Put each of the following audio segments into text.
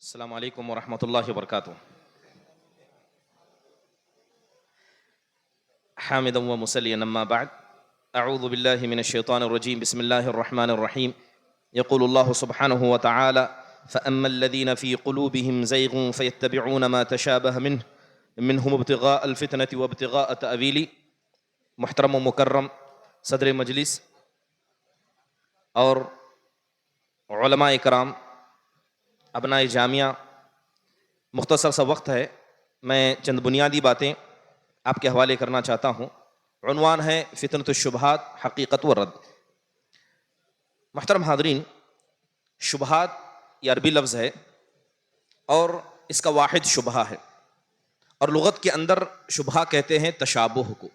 السلام علیکم ورحمۃ اللہ وبرکاتہ. حامدا ومصليا اما بعد اعوذ باللہ من الشیطان الرجیم بسم اللہ الرحمن الرحیم. يقول الله سبحانه وتعالى فأما الذين في قلوبهم زيغ فيتبعون ما تشابه منهم ابتغاء الفتنة وابتغاء تأويله. محترم و مکرم صدر مجلس اور علماء کرام، ابناء جامعہ، مختصر سا وقت ہے، میں چند بنیادی باتیں آپ کے حوالے کرنا چاہتا ہوں. عنوان ہے فتنۃ الشبہات، حقیقت و رد. محترم حاضرین، شبہات یہ عربی لفظ ہے اور اس کا واحد شبہہ ہے، اور لغت کے اندر شبہہ کہتے ہیں تشابہ کو،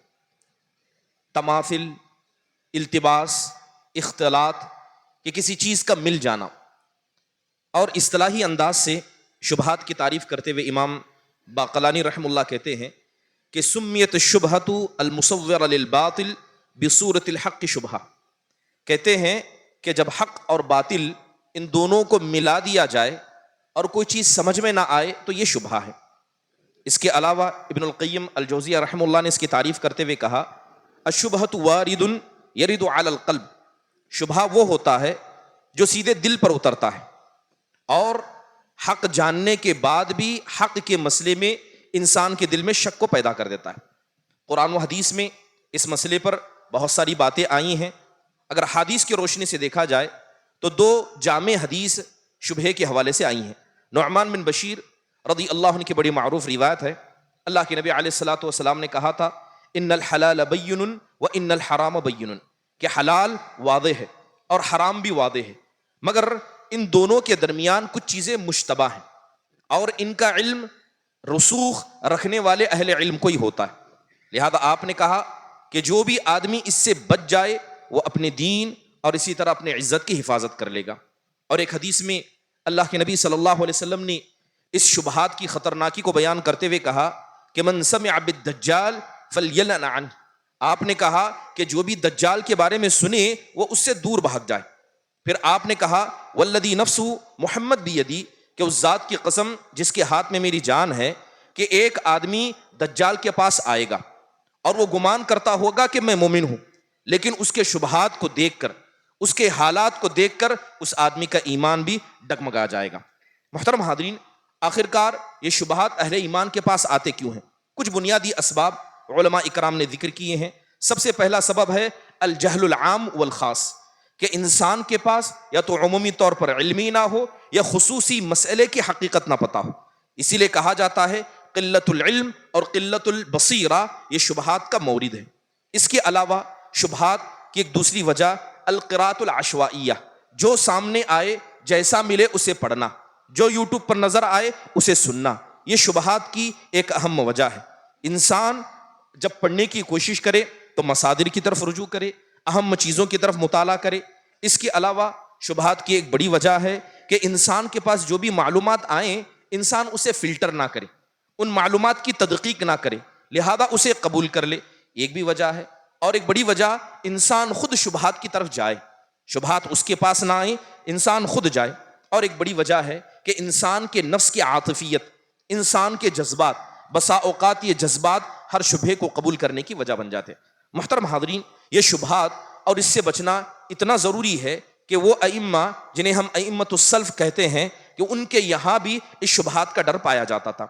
تماثل، التباس، اختلاط، کہ کسی چیز کا مل جانا. اور اصطلاحی انداز سے شبہات کی تعریف کرتے ہوئے امام باقلانی رحم اللہ کہتے ہیں کہ سمیت الشبہۃ المصور للباطل بصورت الحق شبہہ. کہتے ہیں کہ جب حق اور باطل ان دونوں کو ملا دیا جائے اور کوئی چیز سمجھ میں نہ آئے تو یہ شبہہ ہے. اس کے علاوہ ابن القیم الجوزیہ رحم اللہ نے اس کی تعریف کرتے ہوئے کہا الشبہۃ وارد یرد علی القلب. شبہہ وہ ہوتا ہے جو سیدھے دل پر اترتا ہے اور حق جاننے کے بعد بھی حق کے مسئلے میں انسان کے دل میں شک کو پیدا کر دیتا ہے. قرآن و حدیث میں اس مسئلے پر بہت ساری باتیں آئی ہیں. اگر حدیث کی روشنی سے دیکھا جائے تو دو جامع حدیث شبہے کے حوالے سے آئی ہیں. نعمان بن بشیر رضی اللہ عنہ کی بڑی معروف روایت ہے. اللہ کے نبی علیہ الصلوۃ والسلام نے کہا تھا ان الحلال بین و ان الحرام بین، کہ حلال واضح ہے اور حرام بھی واضح ہے، مگر ان دونوں کے درمیان کچھ چیزیں مشتبہ ہیں اور ان کا علم رسوخ رکھنے والے اہل علم کو ہی ہوتا ہے. لہذا آپ نے کہا کہ جو بھی آدمی اس سے بچ جائے وہ اپنے دین اور اسی طرح اپنے عزت کی حفاظت کر لے گا. اور ایک حدیث میں اللہ کے نبی صلی اللہ علیہ وسلم نے اس شبہات کی خطرناکی کو بیان کرتے ہوئے کہا کہ من سمع بالدجال فلیلن عنہ. آپ نے کہا کہ جو بھی دجال کے بارے میں سنے وہ اس سے دور بھاگ جائے. پھر آپ نے کہا والذی نفس محمد بیدی، کہ اس ذات کی قسم جس کے ہاتھ میں میری جان ہے کہ ایک آدمی دجال کے پاس آئے گا اور وہ گمان کرتا ہوگا کہ میں مومن ہوں، لیکن اس کے شبہات کو دیکھ کر، اس کے حالات کو دیکھ کر اس آدمی کا ایمان بھی ڈگمگا جائے گا. محترم حاضرین، آخرکار یہ شبہات اہل ایمان کے پاس آتے کیوں ہیں؟ کچھ بنیادی اسباب علماء اکرام نے ذکر کیے ہیں. سب سے پہلا سبب ہے الجہل العام والخاص، کہ انسان کے پاس یا تو عمومی طور پر علمی نہ ہو یا خصوصی مسئلے کی حقیقت نہ پتہ ہو. اسی لیے کہا جاتا ہے قلت العلم اور قلت البصیرہ یہ شبہات کا مورد ہے. اس کے علاوہ شبہات کی ایک دوسری وجہ القراءۃ العشوائیہ، جو سامنے آئے جیسا ملے اسے پڑھنا، جو یوٹیوب پر نظر آئے اسے سننا، یہ شبہات کی ایک اہم وجہ ہے. انسان جب پڑھنے کی کوشش کرے تو مصادر کی طرف رجوع کرے، اہم چیزوں کی طرف مطالعہ کرے. اس کے علاوہ شبہات کی ایک بڑی وجہ ہے کہ انسان کے پاس جو بھی معلومات آئیں انسان اسے فلٹر نہ کرے، ان معلومات کی تدقیق نہ کرے، لہذا اسے قبول کر لے. ایک بھی وجہ ہے. اور ایک بڑی وجہ انسان خود شبہات کی طرف جائے، شبہات اس کے پاس نہ آئیں، انسان خود جائے. اور ایک بڑی وجہ ہے کہ انسان کے نفس کی عاطفیت، انسان کے جذبات، بسا اوقات یہ جذبات ہر شبہے کو قبول کرنے کی وجہ بن جاتے. محترم حاضرین، یہ شبہات اور اس سے بچنا اتنا ضروری ہے کہ وہ ائمہ جنہیں ہم ائمۃ السلف کہتے ہیں کہ ان کے یہاں بھی اس شبہات کا ڈر پایا جاتا تھا.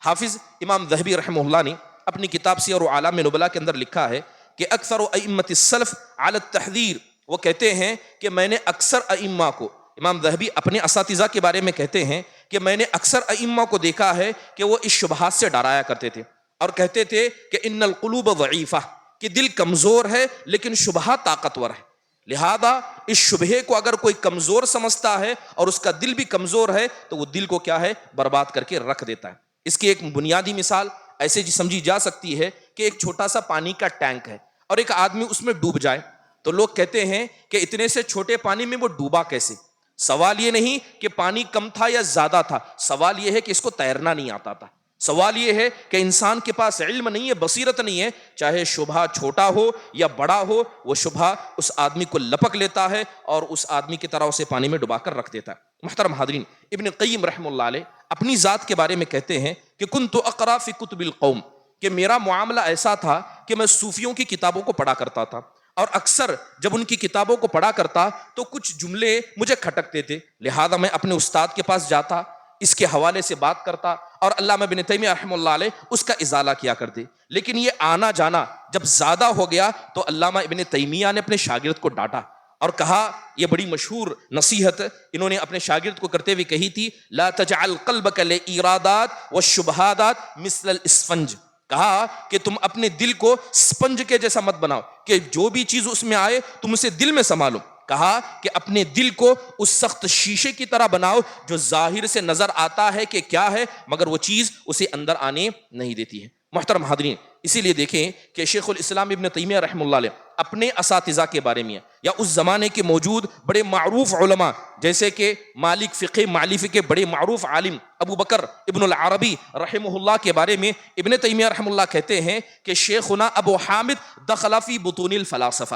حافظ امام ذہبی رحمہ اللہ نے اپنی کتاب سیر اعلام نبلاء کے اندر لکھا ہے کہ اکثر ائمۃ السلف علی التحذیر، وہ کہتے ہیں کہ میں نے اکثر ائمہ کو، امام ذہبی اپنے اساتذہ کے بارے میں کہتے ہیں کہ میں نے اکثر ائمہ کو دیکھا ہے کہ وہ اس شبہات سے ڈرایا کرتے تھے اور کہتے تھے کہ ان القلوب ضعیفہ، کہ دل کمزور ہے لیکن شبہہ طاقتور ہے. لہذا اس شبہے کو اگر کوئی کمزور سمجھتا ہے اور اس کا دل بھی کمزور ہے تو وہ دل کو کیا ہے برباد کر کے رکھ دیتا ہے. اس کی ایک بنیادی مثال ایسے سمجھی جا سکتی ہے کہ ایک چھوٹا سا پانی کا ٹینک ہے اور ایک آدمی اس میں ڈوب جائے تو لوگ کہتے ہیں کہ اتنے سے چھوٹے پانی میں وہ ڈوبا کیسے؟ سوال یہ نہیں کہ پانی کم تھا یا زیادہ تھا، سوال یہ ہے کہ اس کو تیرنا نہیں آتا تھا. سوال یہ ہے کہ انسان کے پاس علم نہیں ہے، بصیرت نہیں ہے، چاہے شبہ چھوٹا ہو یا بڑا ہو، وہ شبہ اس آدمی کو لپک لیتا ہے اور اس آدمی کی طرح اسے پانی میں ڈبا کر رکھ دیتا ہے۔ محترم حاضرین، ابن قیم رحمہ اللہ علیہ اپنی ذات کے بارے میں کہتے ہیں کہ کنت اقرا فی کتب القوم، کہ میرا معاملہ ایسا تھا کہ میں صوفیوں کی کتابوں کو پڑھا کرتا تھا، اور اکثر جب ان کی کتابوں کو پڑھا کرتا تو کچھ جملے مجھے کھٹکتے تھے، لہذا میں اپنے استاد کے پاس جاتا، اس کے حوالے سے بات کرتا، اور علامہ ابن تیمیہ رحمہ اللہ علیہ اس کا ازالہ کیا کرتے۔ لیکن یہ آنا جانا جب زیادہ ہو گیا تو علامہ ابن تیمیہ نے اپنے شاگرد کو ڈانٹا اور کہا، یہ بڑی مشہور نصیحت انہوں نے اپنے شاگرد کو کرتے ہوئے کہی تھی، لا تجعل قلبک للایرادات والشبہات مثل الاسفنج، کہا کہ تم اپنے دل کو اسپنج کے جیسا مت بناؤ کہ جو بھی چیز اس میں آئے تم اسے دل میں سنبھالو، کہا کہ اپنے دل کو اس سخت شیشے کی طرح بناؤ جو ظاہر سے نظر آتا ہے کہ کیا ہے مگر وہ چیز اسے اندر آنے نہیں دیتی ہے۔ محترم حاضرین، اسی لیے دیکھیں کہ شیخ الاسلام ابن تیمیہ رحمہ اللہ علیہ اپنے اساتذہ کے بارے میں یا اس زمانے کے موجود بڑے معروف علماء جیسے کہ مالک فقہ مالفی کے بڑے معروف عالم ابو بکر ابن العربی رحمہ اللہ کے بارے میں ابن تیمیہ رحمہ اللہ کہتے ہیں کہ شیخنا ابو حامد دخل فی بطون الفلاسفہ،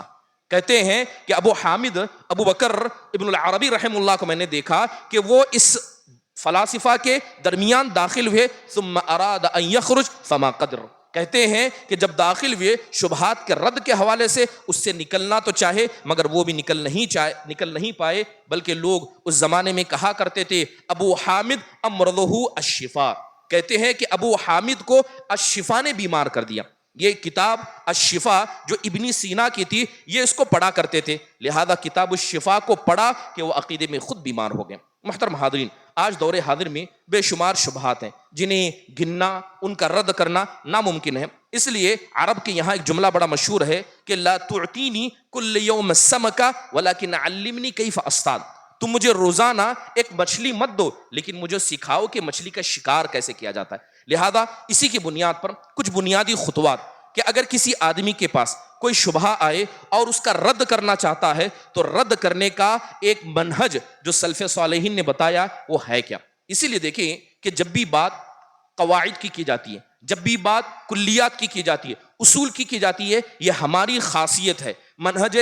کہتے ہیں کہ ابو حامد ابو بکر ابن العربی رحمہ اللہ کو میں نے دیکھا کہ وہ اس فلاسفہ کے درمیان داخل ہوئے، ثم اراد ان یخرج فما قدر، کہتے ہیں کہ جب داخل ہوئے شبہات کے رد کے حوالے سے اس سے نکلنا تو چاہے مگر وہ بھی نکل نہیں پائے، بلکہ لوگ اس زمانے میں کہا کرتے تھے ابو حامد امرضہ الشفا، کہتے ہیں کہ ابو حامد کو الشفا نے بیمار کر دیا۔ یہ کتاب الشفا جو ابن سینا کی تھی یہ اس کو پڑھا کرتے تھے، لہذا کتاب الشفا کو پڑھا کہ وہ عقیدے میں خود بیمار ہو گئے۔ محترم حاضرین، آج دور حاضر میں بے شمار شبہات ہیں جنہیں گننا ان کا رد کرنا ناممکن ہے، اس لیے عرب کے یہاں ایک جملہ بڑا مشہور ہے کہ لا تعطینی کل یوم السمک ولکن علمنی کیف اصطاد، تم مجھے روزانہ ایک مچھلی مت دو لیکن مجھے سکھاؤ کہ مچھلی کا شکار کیسے کیا جاتا ہے۔ لہذا اسی کی بنیاد پر کچھ بنیادی خطوات کہ اگر کسی آدمی کے پاس کوئی شبہ آئے اور اس کا رد کرنا چاہتا ہے تو رد کرنے کا ایک منہج جو سلف صالحین نے بتایا وہ ہے کیا۔ اسی لیے دیکھیں کہ جب بھی بات قواعد کی جاتی ہے، جب بھی بات کلیات کی جاتی ہے، اصول کی جاتی ہے، یہ ہماری خاصیت ہے، منہج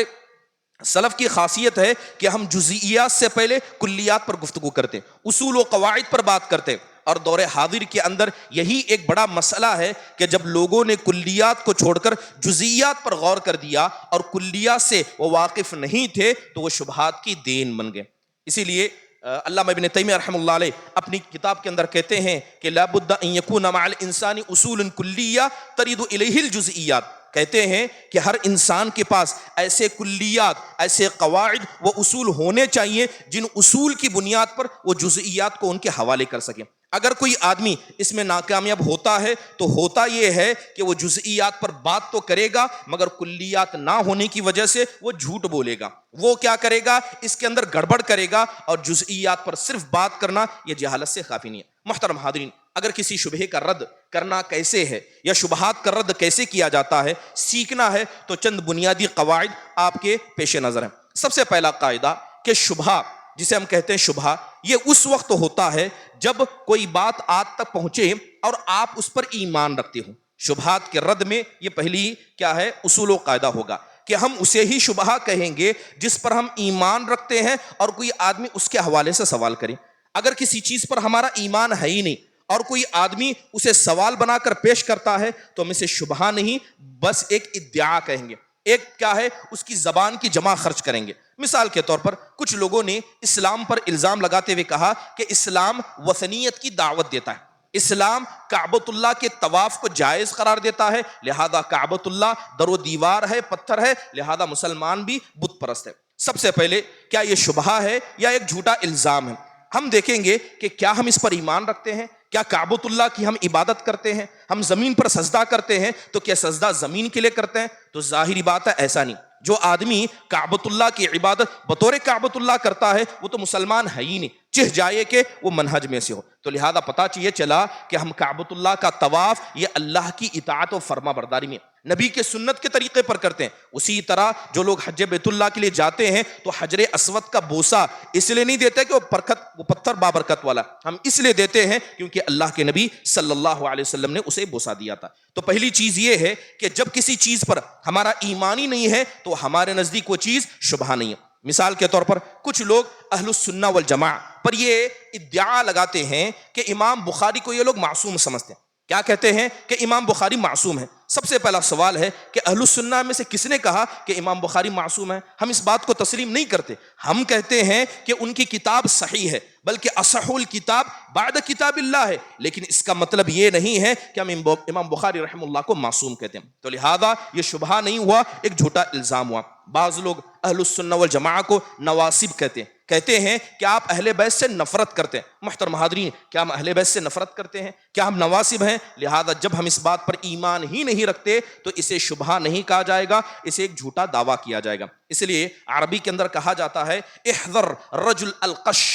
سلف کی خاصیت ہے کہ ہم جزئیات سے پہلے کلیات پر گفتگو کرتے ہیں، اصول و قواعد پر بات کرتے ہیں، اور دور حاضر کے اندر یہی ایک بڑا مسئلہ ہے کہ جب لوگوں نے کلیات کو چھوڑ کر جزئیات پر غور کر دیا اور کلیات سے وہ واقف نہیں تھے تو وہ شبہات کی دین بن گئے۔ اسی لیے علامہ ابن تیمیہ رحمہ اللہ علیہ اپنی کتاب کے اندر کہتے ہیں کہ لا بد ان یکون مع الانسان اصول کلیہ ترد الیہ الجزئیات، کہتے ہیں کہ ہر انسان کے پاس ایسے کلیات، ایسے قواعد و اصول ہونے چاہیے جن اصول کی بنیاد پر وہ جزئیات کو ان کے حوالے کر سکیں۔ اگر کوئی آدمی اس میں ناکامیاب ہوتا ہے تو ہوتا یہ ہے کہ وہ جزئیات پر بات تو کرے گا مگر کلیات نہ ہونے کی وجہ سے وہ جھوٹ بولے گا، وہ کیا کرے گا اس کے اندر گڑبڑ کرے گا، اور جزئیات پر صرف بات کرنا یہ جہالت سے کافی نہیں ہے۔ محترم حاضرین، اگر کسی شبہے کا رد کرنا کیسے ہے یا شبہات کا رد کیسے کیا جاتا ہے سیکھنا ہے تو چند بنیادی قواعد آپ کے پیش نظر ہیں۔ سب سے پہلا قاعدہ کہ شبہ جسے ہم کہتے ہیں شبہ، یہ اس وقت ہوتا ہے جب کوئی بات آپ تک پہنچے اور آپ اس پر ایمان رکھتے ہو۔ شبہات کے رد میں یہ پہلی کیا ہے اصول و قاعدہ ہوگا کہ ہم اسے ہی شبہ کہیں گے جس پر ہم ایمان رکھتے ہیں اور کوئی آدمی اس کے حوالے سے سوال کرے۔ اگر کسی چیز پر ہمارا ایمان ہے ہی نہیں اور کوئی آدمی اسے سوال بنا کر پیش کرتا ہے تو ہم اسے شبہ نہیں بس ایک ادعا کہیں گے، ایک کیا ہے اس کی زبان کی جمع خرچ کریں گے۔ مثال کے طور پر کچھ لوگوں نے اسلام پر الزام لگاتے ہوئے کہا کہ اسلام وثنیت کی دعوت دیتا ہے، اسلام کعبۃ اللہ کے طواف کو جائز قرار دیتا ہے، لہذا کعبۃ اللہ در و دیوار ہے، پتھر ہے، لہذا مسلمان بھی بت پرست ہے۔ سب سے پہلے کیا یہ شبہ ہے یا ایک جھوٹا الزام ہے؟ ہم دیکھیں گے کہ کیا ہم اس پر ایمان رکھتے ہیں، کیا کعبۃ اللہ کی ہم عبادت کرتے ہیں، ہم زمین پر سجدہ کرتے ہیں تو کیا سجدہ زمین کے لیے کرتے ہیں؟ تو ظاہری بات ہے ایسا نہیں۔ جو آدمی کعبۃ اللہ کی عبادت بطور کعبۃ اللہ کرتا ہے وہ تو مسلمان ہے ہی نہیں، چہ جائے کہ وہ منہج میں سے ہو۔ تو لہذا پتہ چاہیے چلا کہ ہم کعبۃ اللہ کا طواف یہ اللہ کی اطاعت و فرما برداری میں نبی کے سنت کے طریقے پر کرتے ہیں. اسی طرح جو لوگ حج بیت اللہ کے لیے جاتے ہیں تو حجر اسود کا بوسہ اس لیے نہیں دیتے کہ وہ پتھر بابرکت والا, ہم اس لیے دیتے ہیں کیونکہ اللہ کے نبی صلی اللہ علیہ وسلم نے اسے بوسہ دیا تھا. تو پہلی چیز یہ ہے کہ جب کسی چیز پر ہمارا ایمان ہی نہیں ہے تو ہمارے نزدیک وہ چیز شبہ نہیں ہے. مثال کے طور پر کچھ لوگ اہل السنہ والجماع پر یہ ادعا لگاتے ہیں کہ امام بخاری کو یہ لوگ معصوم سمجھتے ہیں. کیا کہتے ہیں کہ امام بخاری معصوم ہے. سب سے پہلا سوال ہے کہ اہل السنہ میں سے کس نے کہا کہ امام بخاری معصوم ہے؟ ہم اس بات کو تسلیم نہیں کرتے. ہم کہتے ہیں کہ ان کی کتاب صحیح ہے, بلکہ اصح الکتاب بعد کتاب اللہ ہے, لیکن اس کا مطلب یہ نہیں ہے کہ ہم امام بخاری رحمہ اللہ کو معصوم کہتے ہیں. تو لہذا یہ شبہ نہیں ہوا, ایک جھوٹا الزام ہوا. بعض لوگ اہل السنہ والجماعہ کو نواسب کہتے ہیں کہ آپ اہل بیت سے نفرت کرتے ہیں. محترم حاضرین, کیا ہم اہل بیت سے نفرت کرتے ہیں؟ کیا ہم نواسب ہیں؟ لہذا جب ہم اس بات پر ایمان ہی نہیں رکھتے تو اسے شبہ نہیں کہا جائے گا, اسے ایک جھوٹا دعویٰ کیا جائے گا. اس لیے عربی کے اندر کہا جاتا ہے احذر رجل القش,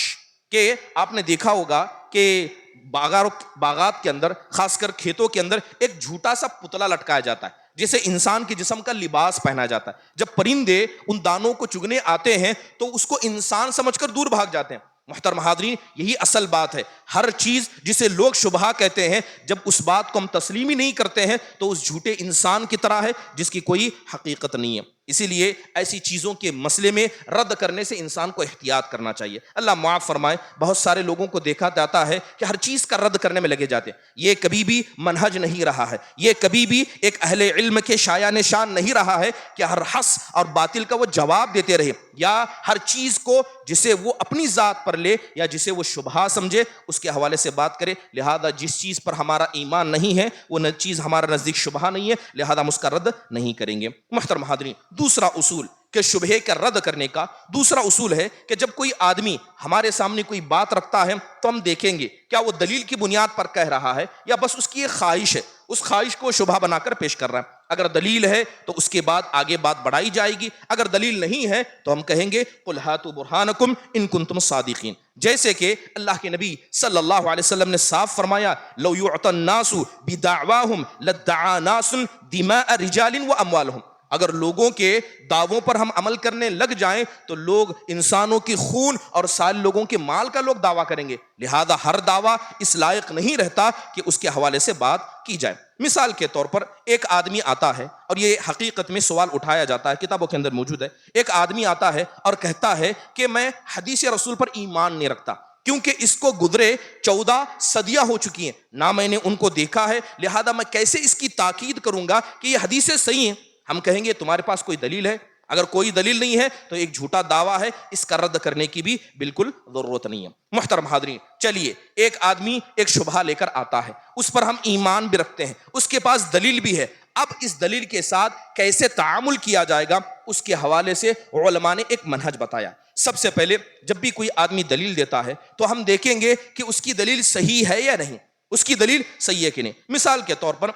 کہ آپ نے دیکھا ہوگا کہ باغات کے اندر, خاص کر کھیتوں کے اندر ایک جھوٹا سا پتلا لٹکایا جاتا ہے جسے انسان کے جسم کا لباس پہنا جاتا ہے. جب پرندے ان دانوں کو چگنے آتے ہیں تو اس کو انسان سمجھ کر دور بھاگ جاتے ہیں. محترم حاضرین, یہی اصل بات ہے. ہر چیز جسے لوگ شبہ کہتے ہیں, جب اس بات کو ہم تسلیم ہی نہیں کرتے ہیں تو اس جھوٹے انسان کی طرح ہے جس کی کوئی حقیقت نہیں ہے. اسی لیے ایسی چیزوں کے مسئلے میں رد کرنے سے انسان کو احتیاط کرنا چاہیے. اللہ معاف فرمائے, بہت سارے لوگوں کو دیکھا جاتا ہے کہ ہر چیز کا رد کرنے میں لگے جاتے ہیں. یہ کبھی بھی منہج نہیں رہا ہے, یہ کبھی بھی ایک اہل علم کے شایع نشان نہیں رہا ہے کہ ہر حس اور باطل کا وہ جواب دیتے رہے, یا ہر چیز کو جسے وہ اپنی ذات پر لے یا جسے وہ شبہ سمجھے اس کے حوالے سے بات کرے. لہذا جس چیز پر ہمارا ایمان نہیں ہے وہ چیز ہمارا نزدیک شبہ نہیں ہے, لہذا ہم اس کا رد نہیں کریں گے. محترم حاضرین, دوسرا اصول کہ شبہے کا رد کرنے کا دوسرا اصول ہے کہ جب کوئی آدمی ہمارے سامنے کوئی بات رکھتا ہے تو ہم دیکھیں گے کیا وہ دلیل کی بنیاد پر کہہ رہا ہے یا بس اس کی ایک خواہش ہے, اس خواہش کو شبہ بنا کر پیش کر رہا ہے. اگر دلیل ہے تو اس کے بعد آگے بات بڑھائی جائے گی, اگر دلیل نہیں ہے تو ہم کہیں گے قل ہاتوا برہانکم ان کنتم صادقین. جیسے کہ اللہ کے نبی صلی اللہ علیہ وسلم نے صاف فرمایا لو یعطى الناس بدعواہم لادعى ناس دماء رجال واموالہم, اگر لوگوں کے دعووں پر ہم عمل کرنے لگ جائیں تو لوگ انسانوں کی خون اور سارے لوگوں کے مال کا لوگ دعویٰ کریں گے. لہذا ہر دعویٰ اس لائق نہیں رہتا کہ اس کے حوالے سے بات کی جائے. مثال کے طور پر ایک آدمی آتا ہے, اور یہ حقیقت میں سوال اٹھایا جاتا ہے, کتابوں کے اندر موجود ہے. ایک آدمی آتا ہے اور کہتا ہے کہ میں حدیث رسول پر ایمان نہیں رکھتا کیونکہ اس کو گزرے 14 صدیاں ہو چکی ہیں, نہ میں نے ان کو دیکھا ہے, لہذا میں کیسے اس کی تاکید کروں گا کہ یہ حدیثیں صحیح ہیں. ہم کہیں گے تمہارے پاس کوئی دلیل ہے؟ اگر کوئی دلیل نہیں ہے تو ایک جھوٹا دعویٰ ہے, اس کا رد کرنے کی بھی بالکل ضرورت نہیں ہے. محترم حاضرین, چلیے ایک آدمی ایک شبہ لے کر آتا ہے, اس پر ہم ایمان بھی رکھتے ہیں, اس کے پاس دلیل بھی ہے. اب اس دلیل کے ساتھ کیسے تعامل کیا جائے گا اس کے حوالے سے علماء نے ایک منہج بتایا. سب سے پہلے جب بھی کوئی آدمی دلیل دیتا ہے تو ہم دیکھیں گے کہ اس کی دلیل صحیح ہے یا نہیں, اس کی دلیل صحیح ہے کہ نہیں. مثال کے طور پر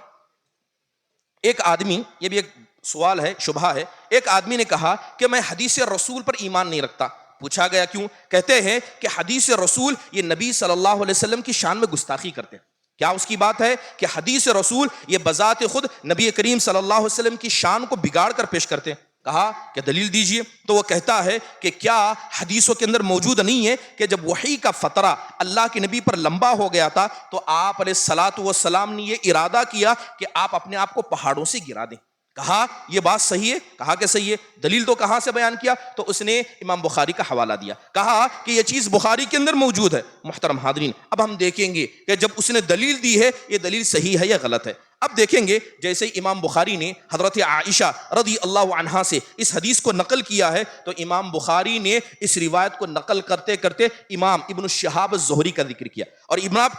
ایک آدمی, یہ بھی ایک سوال ہے, شبہ ہے, ایک آدمی نے کہا کہ میں حدیث رسول پر ایمان نہیں رکھتا. پوچھا گیا کیوں؟ کہتے ہیں کہ حدیث رسول یہ نبی صلی اللہ علیہ وسلم کی شان میں گستاخی کرتے ہیں. کیا اس کی بات ہے کہ حدیث رسول یہ بذات خود نبی کریم صلی اللہ علیہ وسلم کی شان کو بگاڑ کر پیش کرتے ہیں؟ کہا کہ دلیل دیجئے. تو وہ کہتا ہے کہ کیا حدیثوں کے اندر موجود نہیں ہے کہ جب وحی کا فترہ اللہ کے نبی پر لمبا ہو گیا تھا تو آپ علیہ الصلاۃ والسلام نے یہ ارادہ کیا کہ آپ اپنے آپ کو پہاڑوں سے گرا دیں. کہا یہ بات صحیح ہے. کہا کہ صحیح ہے. دلیل تو کہاں سے بیان کیا؟ تو اس نے امام بخاری کا حوالہ دیا, کہا کہ یہ چیز بخاری کے اندر موجود ہے. محترم حاضرین, اب ہم دیکھیں گے کہ جب اس نے دلیل دی ہے یہ دلیل صحیح ہے یا غلط ہے. اب دیکھیں گے جیسے امام بخاری نے حضرت عائشہ رضی اللہ عنہا سے اس حدیث کو نقل کیا ہے تو امام بخاری نے اس روایت کو نقل کرتے کرتے امام ابن شہاب الزہری کا ذکر کیا, اور امام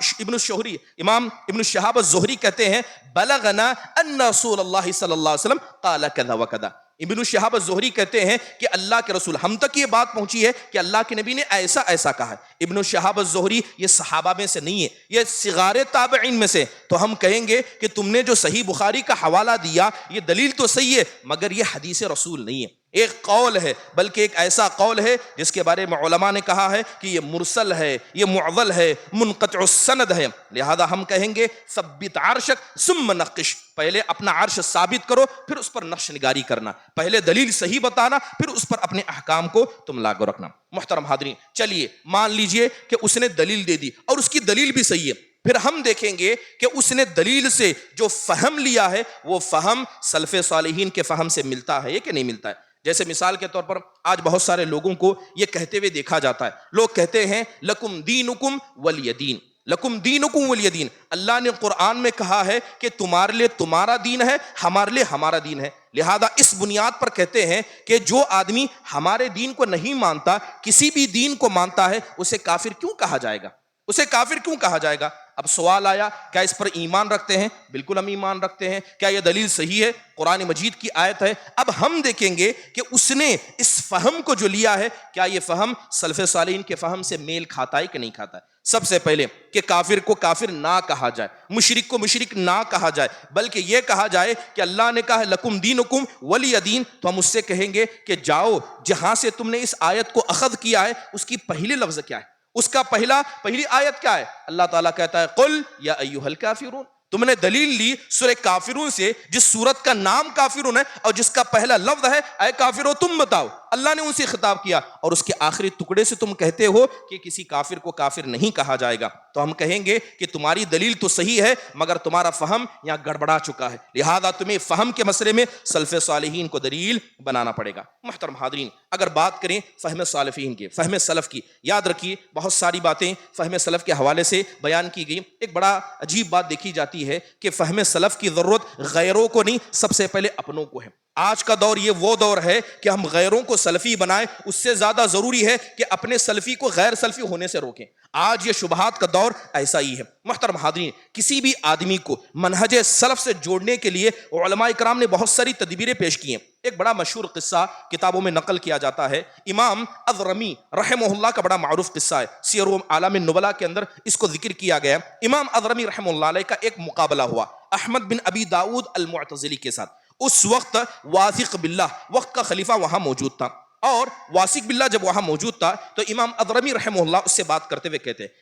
ابن شہاب الزہری کہتے ہیں بلغنا ان رسول اللہ صلی اللہ علیہ وسلم قال کذا وکذا. ابن شہاب الزہری کہتے ہیں کہ اللہ کے رسول, ہم تک یہ بات پہنچی ہے کہ اللہ کے نبی نے ایسا ایسا کہا ہے. ابن شہاب الزہری یہ صحابہ میں سے نہیں ہے, یہ صغار تابعین میں سے. تو ہم کہیں گے کہ تم نے جو صحیح بخاری کا حوالہ دیا یہ دلیل تو صحیح ہے مگر یہ حدیث رسول نہیں ہے. ایک قول ہے، بلکہ ایک ایسا قول ہے جس کے بارے میں علماء نے کہا ہے کہ یہ مرسل ہے، یہ معضل ہے، منقطع السند ہے. لہذا ہم کہیں گے ثبت عرشک ثم نقش، پہلے اپنا عرش ثابت کرو پھر اس پر نقش نگاری کرنا، پہلے دلیل صحیح بتانا پھر اس پر اپنے احکام کو تم لاگو رکھنا. محترم حاضرین، چلیے مان لیجئے کہ اس نے دلیل دے دی اور اس کی دلیل بھی صحیح ہے، پھر ہم دیکھیں گے کہ اس نے دلیل سے جو فہم لیا ہے وہ فہم سلف صالحین کے فہم سے ملتا ہے کہ نہیں ملتا ہے. جیسے مثال کے طور پر آج بہت سارے لوگوں کو یہ کہتے ہوئے دیکھا جاتا ہے، لوگ کہتے ہیں لکم دینکم ولی دین، لکم دینکم ولی دین. اللہ نے قرآن میں کہا ہے کہ تمہارے لیے تمہارا دین ہے، ہمارے لیے ہمارا دین ہے. لہذا اس بنیاد پر کہتے ہیں کہ جو آدمی ہمارے دین کو نہیں مانتا، کسی بھی دین کو مانتا ہے، اسے کافر کیوں کہا جائے گا؟ اسے کافر کیوں کہا جائے گا؟ اب سوال آیا، کیا اس پر ایمان رکھتے ہیں؟ بالکل ہم ایمان رکھتے ہیں. کیا یہ دلیل صحیح ہے؟ قرآن مجید کی آیت ہے. اب ہم دیکھیں گے کہ اس نے اس فہم کو جو لیا ہے، کیا یہ فہم سلف صالحین کے فہم سے میل کھاتا ہے کہ نہیں کھاتا ہے. سب سے پہلے کہ کافر کو کافر نہ کہا جائے، مشرک کو مشرک نہ کہا جائے، بلکہ یہ کہا جائے کہ اللہ نے کہا لکم دینکم ولی دین، تو ہم اس سے کہیں گے کہ جاؤ جہاں سے تم نے اس آیت کو اخذ کیا ہے اس کی پہلی لفظ کیا ہے، اس کا پہلی آیت کیا ہے؟ اللہ تعالیٰ کہتا ہے قل یا ایھا الکافرون. تم نے دلیل لی سورہ کافرون سے، جس سورت کا نام کافرون ہے اور جس کا پہلا لفظ ہے اے کافرو تم بتاؤ. اللہ نے ان سے خطاب کیا اور اس کے آخری ٹکڑے سے تم کہتے ہو کہ کسی کافر کو کافر نہیں کہا جائے گا. تو ہم کہیں گے کہ تمہاری دلیل تو صحیح ہے مگر تمہارا فہم یہاں گڑبڑا چکا ہے، لہذا تمہیں فہم کے مسئلے میں سلف صالحین کو دلیل بنانا پڑے گا. محترم حاضرین، اگر بات کریں فہم صالحین کی، فہم سلف کی، یاد رکھیے بہت ساری باتیں فہم سلف کے حوالے سے بیان کی گئی. ایک بڑا عجیب بات دیکھی جاتی ہے کہ فہم سلف کی ضرورت غیروں کو نہیں، سب سے پہلے اپنوں کو ہے. آج کا دور یہ وہ دور ہے کہ ہم غیروں کو سلفی بنائیں، اس سے زیادہ ضروری ہے کہ اپنے سلفی کو غیر سلفی ہونے سے روکیں. آج یہ شبہات کا دور ایسا ہی ہے. محترم حاضرین، کسی بھی آدمی کو منہج سلف سے جوڑنے کے لیے علماء کرام نے بہت ساری تدبیریں پیش کی ہیں. ایک بڑا مشہور قصہ کتابوں میں نقل کیا جاتا ہے، امام اضرمی رحمہ اللہ کا بڑا معروف قصہ ہے، سیر اعلام النبلاء کے اندر اس کو ذکر کیا گیا. امام اضرمی رحمہ اللہ علیہ کا ایک مقابلہ ہوا احمد بن ابی داؤد المعتزلی کے ساتھ. اس وقت واثق باللہ وقت کا خلیفہ وہاں موجود تھا، اور واثق باللہ جب وہاں موجود تھا تو امام اضرمی رحمہ اللہ اس سے بات کرتے ہوئے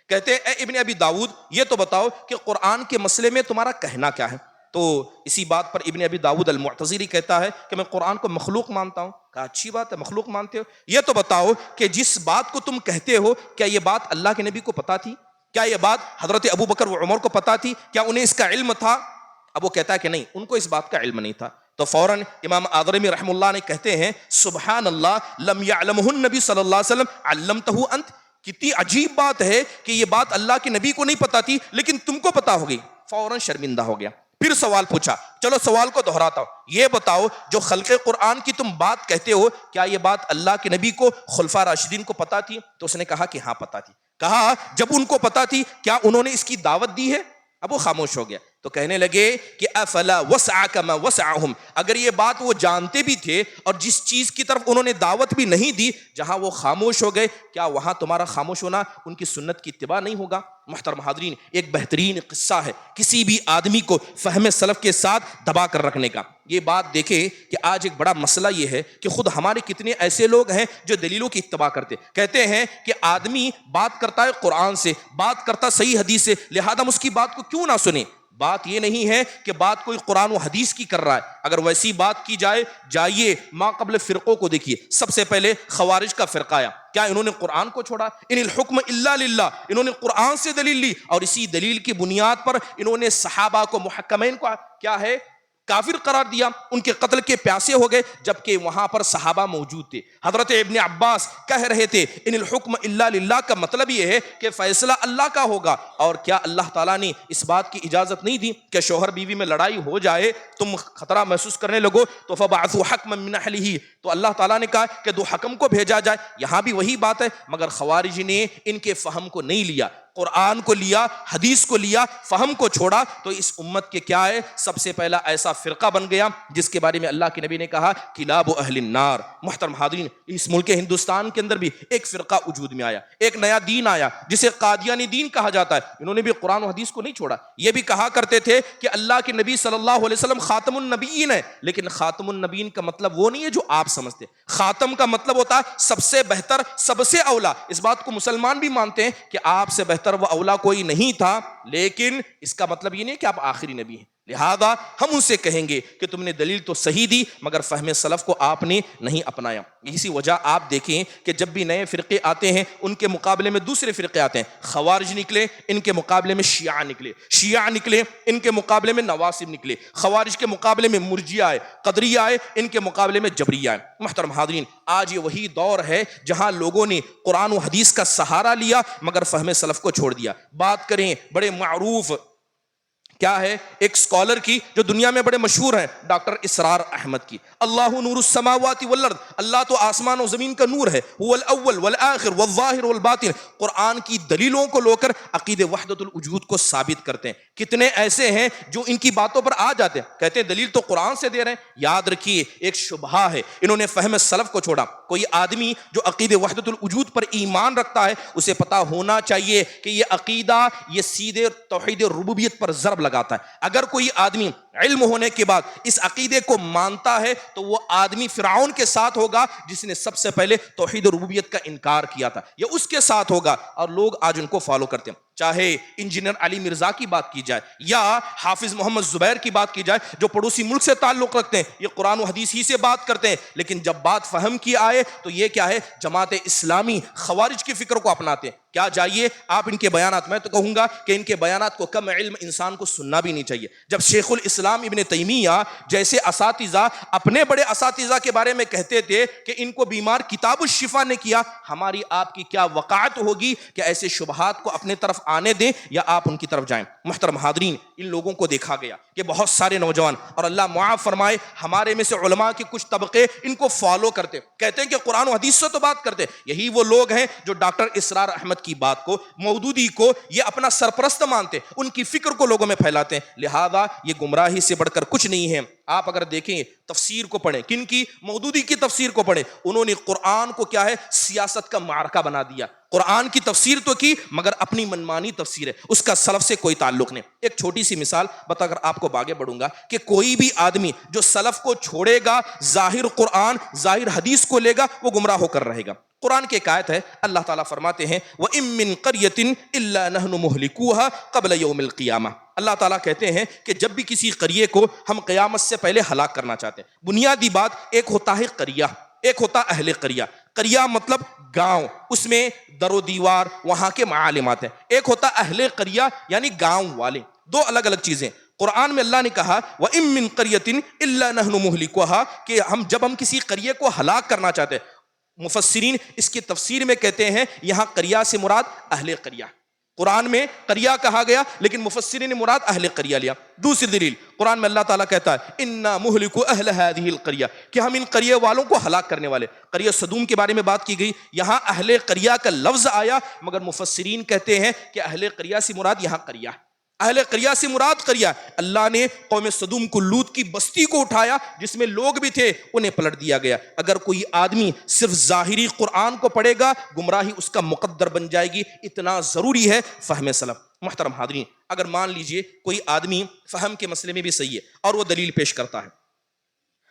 کہتے اے ابن ابی داؤد، یہ تو بتاؤ کہ قرآن کے مسئلے میں تمہارا کہنا کیا ہے؟ تو اسی بات پر ابن ابی داؤد المعتزلی کہتا ہے کہ میں قرآن کو مخلوق مانتا ہوں. کہا اچھی بات ہے، مخلوق مانتے ہو، یہ تو بتاؤ کہ جس بات کو تم کہتے ہو کیا یہ بات اللہ کے نبی کو پتا تھی؟ کیا یہ بات حضرت ابو بکر و عمر کو پتا تھی؟ کیا انہیں اس کا علم تھا؟ اب وہ کہتا ہے کہ نہیں، ان کو اس بات کا علم نہیں تھا. تو فوراً امام اضرمی رحمہ اللہ نے کہتے ہیں سبحان اللہ لم یعلمہ النبی صلی اللہ علیہ وسلم علمتہ انت. کتنی عجیب بات ہے کہ یہ بات اللہ کے نبی کو نہیں پتا تھی لیکن تم کو پتا ہوگی. فوراً شرمندہ ہو گیا. پھر سوال پوچھا، چلو سوال کو دہراتا ہوں، یہ بتاؤ جو خلق قرآن کی تم بات کہتے ہو کیا یہ بات اللہ کے نبی کو خلفاء راشدین کو پتا تھی؟ تو اس نے کہا کہ ہاں پتا تھی. کہا جب ان کو پتا تھی کیا انہوں نے اس کی دعوت دی ہے؟ اب وہ خاموش ہو گیا. تو کہنے لگے کہ افلا وسعک ما وسعہم، اگر یہ بات وہ جانتے بھی تھے اور جس چیز کی طرف انہوں نے دعوت بھی نہیں دی، جہاں وہ خاموش ہو گئے، کیا وہاں تمہارا خاموش ہونا ان کی سنت کی اتباع نہیں ہوگا؟ محترم حاضرین، ایک بہترین قصہ ہے کسی بھی آدمی کو فہم سلف کے ساتھ دبا کر رکھنے کا. یہ بات دیکھیں کہ آج ایک بڑا مسئلہ یہ ہے کہ خود ہمارے کتنے ایسے لوگ ہیں جو دلیلوں کی اتباع کرتے، کہتے ہیں کہ آدمی بات کرتا ہے قرآن سے، بات کرتا صحیح حدیث سے، لہذا ہم اس کی بات کو کیوں نہ سنیں. بات یہ نہیں ہے کہ بات کوئی قرآن و حدیث کی کر رہا ہے. اگر ویسی بات کی جائے، جائیے ما قبل فرقوں کو دیکھیے. سب سے پہلے خوارج کا فرقہ آیا، کیا انہوں نے قرآن کو چھوڑا؟ ان الحکم الا للہ، انہوں نے قرآن سے دلیل لی اور اسی دلیل کی بنیاد پر انہوں نے صحابہ کو محکمین کو کیا ہے کافر قرار دیا، ان کے قتل کے پیاسے ہو گئے، جبکہ وہاں پر صحابہ موجود تھے. حضرت ابن عباس کہہ رہے تھے ان الحکم الا للہ کا مطلب یہ ہے کہ فیصلہ اللہ کا ہوگا. اور کیا اللہ تعالیٰ نے اس بات کی اجازت نہیں دی کہ شوہر بیوی میں لڑائی ہو جائے، تم خطرہ محسوس کرنے لگو تو فبعثوا حکما من اہلہ، تو اللہ تعالیٰ نے کہا کہ دو حکم کو بھیجا جائے. یہاں بھی وہی بات ہے، مگر خوارج نے ان کے فہم کو نہیں لیا. قرآن کو لیا, حدیث کو لیا, فہم کو چھوڑا, تو اس امت کے کیا ہے, سب سے پہلا ایسا فرقہ بن گیا جس کے بارے میں اللہ کے نبی نے کہا کلاب اہل النار. محترم حاضرین, اس ملک ہندوستان کے اندر بھی ایک فرقہ وجود میں آیا, ایک نیا دین آیا جسے قادیانی دین کہا جاتا ہے. انہوں نے بھی قرآن و حدیث کو نہیں چھوڑا. یہ بھی کہا کرتے تھے کہ اللہ کے نبی صلی اللہ علیہ وسلم خاتم النبیین ہے, لیکن خاتم النبیین کا مطلب وہ نہیں ہے جو آپ سمجھتے. خاتم کا مطلب ہوتا ہے سب سے بہتر, سب سے اولا. اس بات کو مسلمان بھی مانتے ہیں کہ آپ سے بہتر و اولا کوئی نہیں تھا, لیکن اس کا مطلب یہ نہیں کہ آپ آخری نبی ہیں. لہذا ہم ان سے کہیں گے کہ تم نے دلیل تو صحیح دی مگر فہم سلف کو آپ نے نہیں اپنایا. اسی وجہ آپ دیکھیں کہ جب بھی نئے فرقے آتے ہیں ان کے مقابلے میں دوسرے فرقے آتے ہیں. خوارج نکلے, ان کے مقابلے میں شیعہ نکلے. شیعہ نکلے, ان کے مقابلے میں نواسب نکلے. خوارج کے مقابلے میں مرجیہ آئے, قدریہ آئے, ان کے مقابلے میں جبریہ آئے. محترم حاضرین, آج یہ وہی دور ہے جہاں لوگوں نے قرآن و حدیث کا سہارا لیا مگر فہم سلف کو چھوڑ دیا. بات کریں بڑے معروف کیا ہے ایک سکالر کی جو دنیا میں بڑے مشہور ہیں, ڈاکٹر اسرار احمد کی. اللہ نور السماوات والارض, اللہ تو آسمان و زمین کا نور ہے. هو الاول والآخر والظاہر والباطن. قرآن کی دلیلوں کو لو کر عقید وحدت الوجود کو ثابت کرتے ہیں. کتنے ایسے ہیں جو ان کی باتوں پر آ جاتے ہیں, کہتے ہیں دلیل تو قرآن سے دے رہے ہیں. یاد رکھیے ایک شبہہ ہے, انہوں نے فہم سلف کو چھوڑا. کوئی آدمی جو عقید وحدت الوجود پر ایمان رکھتا ہے اسے پتا ہونا چاہیے کہ یہ عقیدہ یہ سیدھے توحید ربوبیت پر ضرب لگاتا ہے. اگر کوئی آدمی علم ہونے کے بعد اس عقیدے کو مانتا ہے تو وہ آدمی فرعون کے ساتھ ہوگا جس نے سب سے پہلے توحید ربوبیت کا انکار کیا تھا, یا اس کے ساتھ ہوگا. اور لوگ آج ان کو فالو کرتے ہیں. چاہے انجینئر علی مرزا کی بات کی جائے یا حافظ محمد زبیر کی بات کی جائے جو پڑوسی ملک سے تعلق رکھتے ہیں, یہ قرآن و حدیث ہی سے بات کرتے ہیں, لیکن جب بات فہم کی آئے تو یہ کیا ہے, جماعت اسلامی خوارج کی فکر کو اپناتے ہیں. کیا جائیے آپ ان کے بیانات, میں تو کہوں گا کہ ان کے بیانات کو کم علم انسان کو سننا بھی نہیں چاہیے. جب شیخ الاسلام ابن تیمیہ جیسے اساتذہ اپنے بڑے اساتذہ کے بارے میں کہتے تھے کہ ان کو بیمار کتاب الشفا نے کیا, ہماری آپ کی کیا وقاعت ہوگی کہ ایسے شبہات کو اپنے طرف آنے دیں یا آپ ان کی طرف جائیں. محترم حاضرین, ان لوگوں کو دیکھا گیا کہ بہت سارے نوجوان, اور اللہ معاف فرمائے ہمارے میں سے علماء کے کچھ طبقے ان کو فالو کرتے, کہتے ہیں کہ قرآن و حدیث سے تو بات کرتے. یہی وہ لوگ ہیں جو ڈاکٹر اسرار احمد کی بات کو, مودودی کو یہ اپنا سرپرست مانتے, ان کی فکر کو لوگوں میں پھیلاتے ہیں. لہذا یہ گمراہی سے بڑھ کر کچھ نہیں ہے. آپ اگر دیکھیں تفسیر کو پڑھیں, کن کی, مودودی کی تفسیر کو پڑھیں. انہوں نے قرآن کو کیا ہے سیاست کا معرکہ بنا دیا. قرآن کی تفسیر تو کی مگر اپنی منمانی تفسیر ہے, اس کا سلف سے کوئی تعلق نہیں. ایک چھوٹی سی مثال بتا کر آپ کو آگے بڑھوں گا کہ کوئی بھی آدمی جو سلف کو چھوڑے گا, ظاہر قرآن ظاہر حدیث کو لے گا, وہ گمراہ ہو کر رہے گا. قرآن کی ایک آیت ہے, اللہ تعالیٰ فرماتے ہیں وَإِن مِّن قَرْيَةٍ إِلَّا نَحْنُ مُهْلِكُوهَا قَبْلَ يَوْمِ الْقِيَامَةِ. اللہ تعالیٰ کہتے ہیں کہ جب بھی کسی قریے کو ہم قیامت سے پہلے ہلاک کرنا چاہتے ہیں, بنیادی بات ایک ہوتا ہے قریہ, ایک ہوتا اہل قریہ. قریہ مطلب گاؤں, اس میں در و دیوار وہاں کے معالمات ہیں. ایک ہوتا اہل قریہ یعنی گاؤں والے, دو الگ الگ چیزیں. قرآن میں اللہ نے کہا وَإِن مِّن قَرْيَةٍ إِلَّا نَحْنُ مُهْلِكُوهَا کہ جب ہم کسی قریے کو ہلاک کرنا چاہتے ہیں. مفسرین اس کی تفسیر میں کہتے ہیں یہاں قریہ سے مراد اہل قریہ. قرآن میں قریہ کہا گیا لیکن مفسرین نے مراد اہل قریہ لیا. دوسری دلیل قرآن میں اللہ تعالیٰ کہتا ہے اِنَّا مُهْلِكُ أَهْلَ هَذِهِ الْقَرْيَةِ کہ ہم ان قریہ والوں کو ہلاک کرنے والے. قریہ صدوم کے بارے میں بات کی گئی, یہاں اہل قریہ کا لفظ آیا مگر مفسرین کہتے ہیں کہ اہل قریہ سے مراد یہاں قریہ, اہل قریہ سے مراد قریہ. اللہ نے قوم صدوم کو, لوط کی بستی کو اٹھایا جس میں لوگ بھی تھے, انہیں پلٹ دیا گیا. اگر کوئی آدمی صرف ظاہری قرآن کو پڑھے گا گمراہی اس کا مقدر بن جائے گی. اتنا ضروری ہے فہم سلف. محترم حاضرین, اگر مان لیجئے کوئی آدمی فہم کے مسئلے میں بھی صحیح ہے اور وہ دلیل پیش کرتا ہے,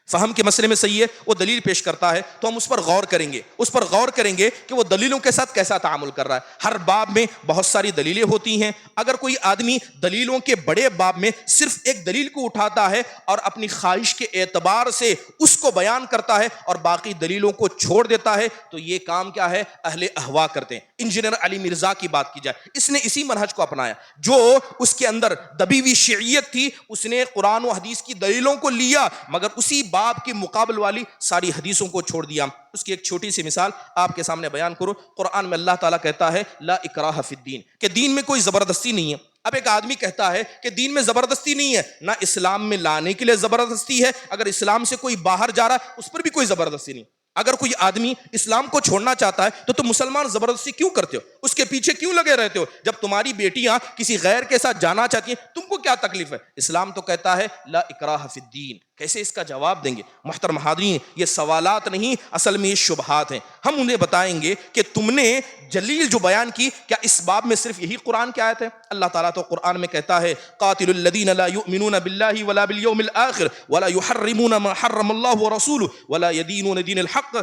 فہم کے مسئلے میں صحیح ہے, وہ دلیل پیش کرتا ہے, تو ہم اس پر غور کریں گے, اس پر غور کریں گے کہ وہ دلیلوں کے ساتھ کیسا تعامل کر رہا ہے. ہر باب میں بہت ساری دلیلیں ہوتی ہیں. اگر کوئی آدمی دلیلوں کے بڑے باب میں صرف ایک دلیل کو اٹھاتا ہے اور اپنی خواہش کے اعتبار سے اس کو بیان کرتا ہے اور باقی دلیلوں کو چھوڑ دیتا ہے, تو یہ کام کیا ہے اہل اہوا کرتے ہیں. انجینئر علی مرزا کی بات کی جائے, اس نے اسی منہج کو اپنایا. جو اس کے اندر دبی ہوئی شیعیت تھی اس نے قرآن و حدیث کی دلیلوں کو لیا مگر اسی باب کی مقابل والی ساری حدیثوں کو چھوڑ دیا. اس کی ایک چھوٹی سی مثال آپ کے سامنے بیان کرو. قرآن میں اللہ تعالیٰ کہتا ہے لا اکراہ فی الدین کہ دین میں کوئی زبردستی نہیں ہے. اب ایک آدمی کہتا ہے کہ دین میں زبردستی نہیں ہے, نہ اسلام میں لانے کے لیے زبردستی ہے, اگر اسلام سے کوئی باہر جا رہا ہے اس پر بھی کوئی زبردستی نہیں. اگر کوئی آدمی اسلام کو چھوڑنا چاہتا ہے تو تم مسلمان زبردستی کیوں کرتے ہو؟ اس کے پیچھے کیوں لگے رہتے ہو؟ جب تمہاری بیٹیاں کسی غیر کے ساتھ جانا چاہتی ہیں تم کو کیا تکلیف ہے؟ اسلام تو کہتا ہے لا اکراہ فی الدین. کیسے اس کا جواب دیں گے؟ محترم حاضرین، یہ سوالات نہیں، اصل میں یہ شبہات ہیں. ہم انہیں بتائیں گے کہ تم نے جلیل جو بیان کی، کیا اس باب میں صرف یہی قرآن کی آیت ہے؟ اللہ تعالیٰ تو قرآن میں کہتا ہے قاتل الذین لا یؤمنون باللہ ولا بالیوم الآخر ولا یحرمون ما حرم اللہ ورسولہ ولا یدینون دین الحق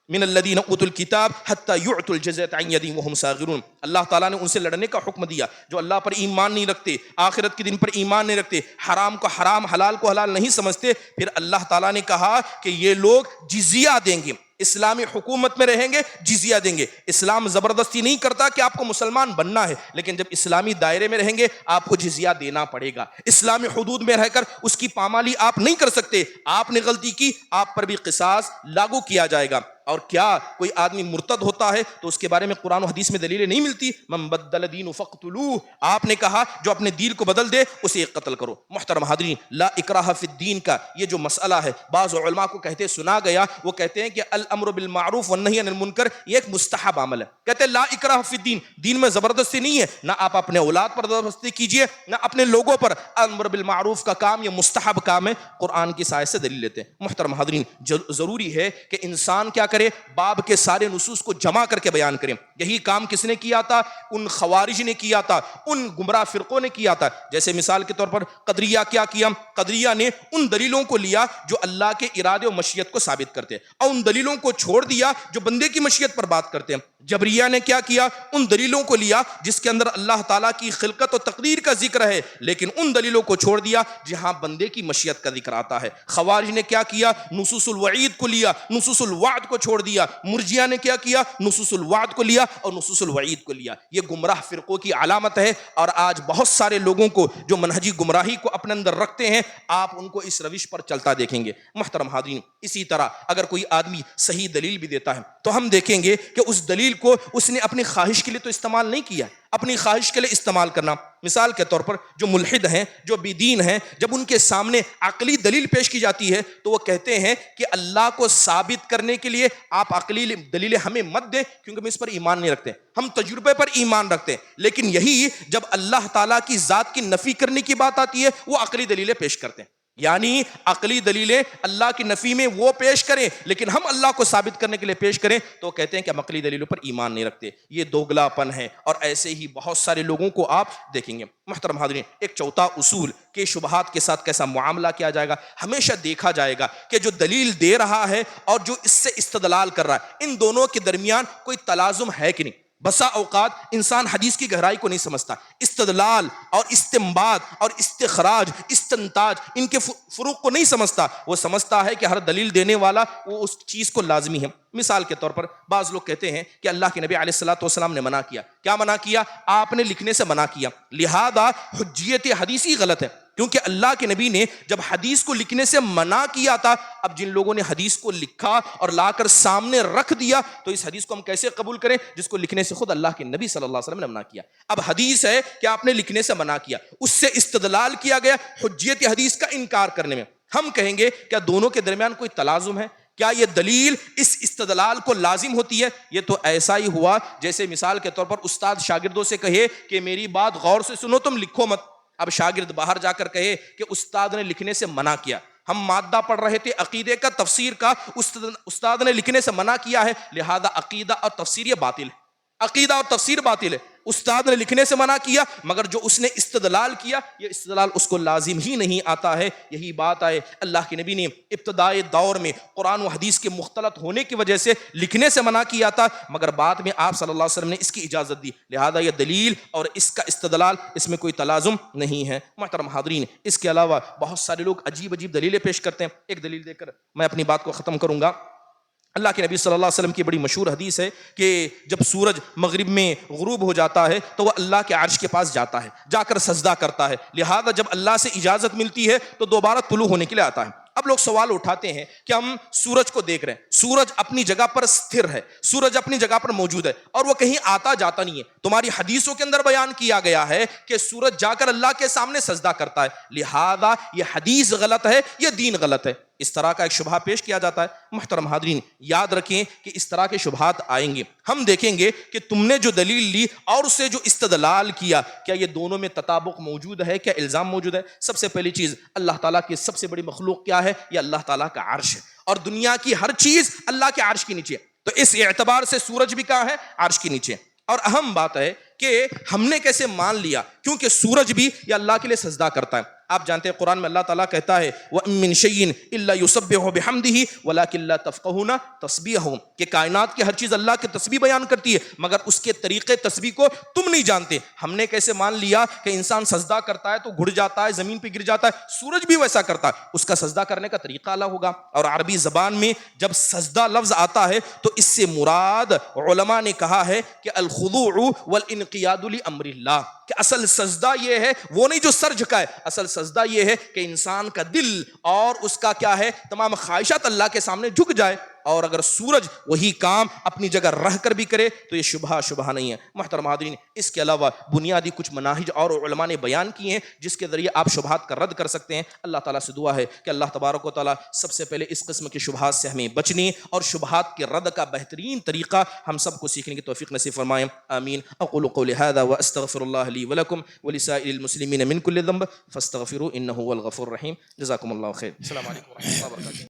من الذین اوتوا الکتاب حتی یعطوا الجزیۃ عن ید وہم صاغرون. اللہ تعالیٰ نے ان سے لڑنے کا حکم دیا جو اللہ پر ایمان نہیں رکھتے، آخرت کے دن پر ایمان نہیں رکھتے، حرام کو حرام، حلال کو حلال نہیں سمجھتے. پھر اللہ تعالیٰ نے کہا کہ یہ لوگ جزیہ دیں گے، اسلامی حکومت میں رہیں گے، جزیہ دیں گے. اسلام زبردستی نہیں کرتا کہ آپ کو مسلمان بننا ہے، لیکن جب اسلامی دائرے میں رہیں گے آپ کو جزیہ دینا پڑے گا. اسلامی حدود میں رہ کر اس کی پامالی آپ نہیں کر سکتے. آپ نے غلطی کی، آپ پر بھی قصاص لاگو کیا جائے گا. اور کیا کوئی آدمی مرتد ہوتا ہے تو اس کے بارے میں قرآن و حدیث میں دلیلیں نہیں ملتی؟ من بدل دین فقتلوہ، آپ نے کہا جو اپنے دین کو بدل دے اسے قتل کرو. محترم حاضرین، لا اکراہ فی الدین کا یہ جو مسئلہ ہے بعض علماء کو کہتے سنا گیا، وہ کہتے ہیں کہ الامر بالمعروف والنہی عن المنکر یہ ایک مستحب عمل ہے. کہتے ہیں لا اکراہ فی الدین، دین میں زبردستی نہیں ہے، نہ آپ اپنے اولاد پر زبردستی کیجئے نہ اپنے لوگوں پر. امر بالمعروف کا کام یہ مستحب کام ہے، قرآن کی آیت سے دلیل لیتے ہیں. محترم حاضرین، ضروری ہے کہ انسان کیا کرے، باب کے سارے نصوص کو جمع کر کے بیان کریں. یہی کام کس نے کیا تھا؟ ان خوارج نے کیا تھا، ان گمراہ فرقوں نے کیا تھا. جیسے مثال کے طور پر قدریہ کیا کیا؟ قدریہ نے ان دلیلوں کو لیا جو اللہ کے ارادے و مشیت کو ثابت کرتے ہیں اور ان دلیلوں کو چھوڑ دیا جو بندے کی مشیت پر بات کرتے ہیں. جبریہ نے کیا کیا؟ ان دلیلوں کو لیا جس کے اندر اللہ تعالیٰ کی خلقت و تقدیر کا ذکر ہے، لیکن ان دلیلوں کو چھوڑ دیا جہاں بندے کی مشیت کا ذکر آتا ہے. خوارج نے کیا کیا؟ نصوص الوعید کو لیا، نصوص الوعد کو چھوڑ دیا. مرجیہ نے کیا کیا؟ نصوص الوعد کو لیا اور نصوص الوعید کو لیا. یہ گمراہ فرقوں کی علامت ہے، اور آج بہت سارے لوگوں کو جو منہجی گمراہی کو اپنے اندر رکھتے ہیں آپ ان کو اس روش پر چلتا دیکھیں گے. محترم حاضرین، اسی طرح اگر کوئی آدمی صحیح دلیل بھی دیتا ہے تو ہم دیکھیں گے کہ اس دلیل کو اس نے اپنی خواہش کے لیے تو استعمال نہیں کیا. اپنی خواہش کے لیے استعمال کرنا، مثال کے طور پر جو ملحد ہیں، جو بے دین ہیں، جب ان کے سامنے عقلی دلیل پیش کی جاتی ہے تو وہ کہتے ہیں کہ اللہ کو ثابت کرنے کے لیے آپ عقلی دلیلیں ہمیں مت دیں کیونکہ ہم اس پر ایمان نہیں رکھتے، ہم تجربے پر ایمان رکھتے ہیں. لیکن یہی جب اللہ تعالیٰ کی ذات کی نفی کرنے کی بات آتی ہے وہ عقلی دلیلیں پیش کرتے ہیں. یعنی عقلی دلیلیں اللہ کی نفی میں وہ پیش کریں لیکن ہم اللہ کو ثابت کرنے کے لیے پیش کریں تو کہتے ہیں کہ ہم عقلی دلیلوں پر ایمان نہیں رکھتے. یہ دوگلاپن ہے، اور ایسے ہی بہت سارے لوگوں کو آپ دیکھیں گے. محترم حاضرین، ایک چوتھا اصول کہ شبہات کے ساتھ کیسا معاملہ کیا جائے گا. ہمیشہ دیکھا جائے گا کہ جو دلیل دے رہا ہے اور جو اس سے استدلال کر رہا ہے ان دونوں کے درمیان کوئی تلازم ہے کہ نہیں. بسا اوقات انسان حدیث کی گہرائی کو نہیں سمجھتا، استدلال اور استنباط اور استخراج، استنتاج، ان کے فروق کو نہیں سمجھتا. وہ سمجھتا ہے کہ ہر دلیل دینے والا وہ اس چیز کو لازمی ہے. مثال کے طور پر بعض لوگ کہتے ہیں کہ اللہ کے نبی علیہ الصلوۃ والسلام نے منع کیا. کیا منع کیا؟ آپ نے لکھنے سے منع کیا، لہذا حجیت حدیثی غلط ہے کیونکہ اللہ کے نبی نے جب حدیث کو لکھنے سے منع کیا تھا. اب جن لوگوں نے حدیث کو لکھا اور لا کر سامنے رکھ دیا تو اس حدیث کو ہم کیسے قبول کریں جس کو لکھنے سے خود اللہ کے نبی صلی اللہ علیہ وسلم نے منع کیا. اب حدیث ہے کہ آپ نے لکھنے سے منع کیا، اس سے استدلال کیا گیا حجیت حدیث کا انکار کرنے میں. ہم کہیں گے کیا دونوں کے درمیان کوئی تلازم ہے؟ کیا یہ دلیل اس استدلال کو لازم ہوتی ہے؟ یہ تو ایسا ہی ہوا جیسے مثال کے طور پر استاد شاگردوں سے کہے کہ میری بات غور سے سنو، تم لکھو مت. اب شاگرد باہر جا کر کہے کہ استاد نے لکھنے سے منع کیا، ہم مادہ پڑھ رہے تھے عقیدے کا، تفسیر کا، استاد نے لکھنے سے منع کیا ہے لہذا عقیدہ اور تفسیر یہ باطل ہے، عقیدہ اور تفسیر باطل ہے. استاد نے لکھنے سے منع کیا مگر جو اس نے استدلال کیا یہ استدلال اس کو لازم ہی نہیں آتا ہے. یہی بات ہے اللہ کے نبی نے ابتدائی دور میں قرآن و حدیث کے مختلط ہونے کی وجہ سے لکھنے سے منع کیا تھا مگر بعد میں آپ صلی اللہ علیہ وسلم نے اس کی اجازت دی، لہذا یہ دلیل اور اس کا استدلال اس میں کوئی تلازم نہیں ہے. محترم حاضرین، اس کے علاوہ بہت سارے لوگ عجیب عجیب دلیلیں پیش کرتے ہیں. ایک دلیل دے کر میں اپنی بات کو ختم کروں گا. اللہ کے نبی صلی اللہ علیہ وسلم کی بڑی مشہور حدیث ہے کہ جب سورج مغرب میں غروب ہو جاتا ہے تو وہ اللہ کے عرش کے پاس جاتا ہے، جا کر سجدہ کرتا ہے، لہذا جب اللہ سے اجازت ملتی ہے تو دوبارہ طلوع ہونے کے لیے آتا ہے. اب لوگ سوال اٹھاتے ہیں کہ ہم سورج کو دیکھ رہے ہیں، سورج اپنی جگہ پر ستھر ہے، سورج اپنی جگہ پر موجود ہے اور وہ کہیں آتا جاتا نہیں ہے. تمہاری حدیثوں کے اندر بیان کیا گیا ہے کہ سورج جا کر اللہ کے سامنے سجدہ کرتا ہے، لہذا یہ حدیث غلط ہے، یہ دین غلط ہے. اس طرح کا ایک شبہ پیش کیا جاتا ہے۔ محترم حاضرین، یاد رکھیں کہ اس طرح کے شبہات آئیں گے، ہم دیکھیں گے کہ تم نے جو دلیل لی اور اسے جو استدلال کیا، کیا یہ دونوں میں تطابق موجود ہے، کیا الزام موجود ہے؟ سب سے پہلی چیز، اللہ تعالیٰ کی سب سے بڑی مخلوق کیا ہے؟ یہ اللہ تعالیٰ کا عرش ہے، اور دنیا کی ہر چیز اللہ کے عرش کے نیچے ہے، تو اس اعتبار سے سورج بھی کہاں ہے؟ عرش کے نیچے۔ اور اہم بات ہے کہ ہم نے کیسے مان لیا؟ کیونکہ سورج بھی یہ اللہ کے لیے سجدہ کرتا ہے۔ آپ جانتے ہیں قرآن میں اللہ تعالیٰ کہتا ہے وَإِن مِّن شَيْءٍ إِلَّا يُسَبِّحُ بِحَمْدِهِ وَلَٰكِن لَّا تَفْقَهُونَ تَسْبِيحَهُم، کہ کائنات کی ہر چیز اللہ کے تسبیح بیان کرتی ہے مگر اس کے طریقے تسبیح کو تم نہیں جانتے۔ ہم نے کیسے مان لیا کہ انسان سجدہ کرتا ہے تو گھڑ جاتا ہے، زمین پہ گر جاتا ہے، سورج بھی ویسا کرتا ہے، اس کا سجدہ کرنے کا طریقہ الگ ہوگا۔ اور عربی زبان میں جب سجدہ لفظ آتا ہے تو اس سے مراد علماء نے کہا ہے کہ الخضوع والانقیاد لامر اللہ، کہ اصل سجدہ یہ ہے، وہ نہیں جو سر جھکائے، اصل سجدہ یہ ہے کہ انسان کا دل اور اس کا کیا ہے، تمام خواہشات اللہ کے سامنے جھک جائے۔ اور اگر سورج وہی کام اپنی جگہ رہ کر بھی کرے تو یہ شبہ نہیں ہے۔ محترم حاضرین، اس کے علاوہ بنیادی کچھ مناہج اور علماء نے بیان کیے ہیں جس کے ذریعے آپ شبہات کا رد کر سکتے ہیں۔ اللہ تعالیٰ سے دعا ہے کہ اللہ تبارک و تعالیٰ سب سے پہلے اس قسم کے شبہات سے ہمیں بچنے اور شبہات کے رد کا بہترین طریقہ ہم سب کو سیکھنے کی توفیق نصیب فرمائیں، آمین۔ اقول قولی ھذا واستغفر اللہ لی ولکم ولسائر المسلمین من کل ذنب فاستغفروه انہ هو الغفور الرحیم۔ جزاکم اللہ خیر۔ السلام علیکم ورحمۃ اللہ وبرکاتہ۔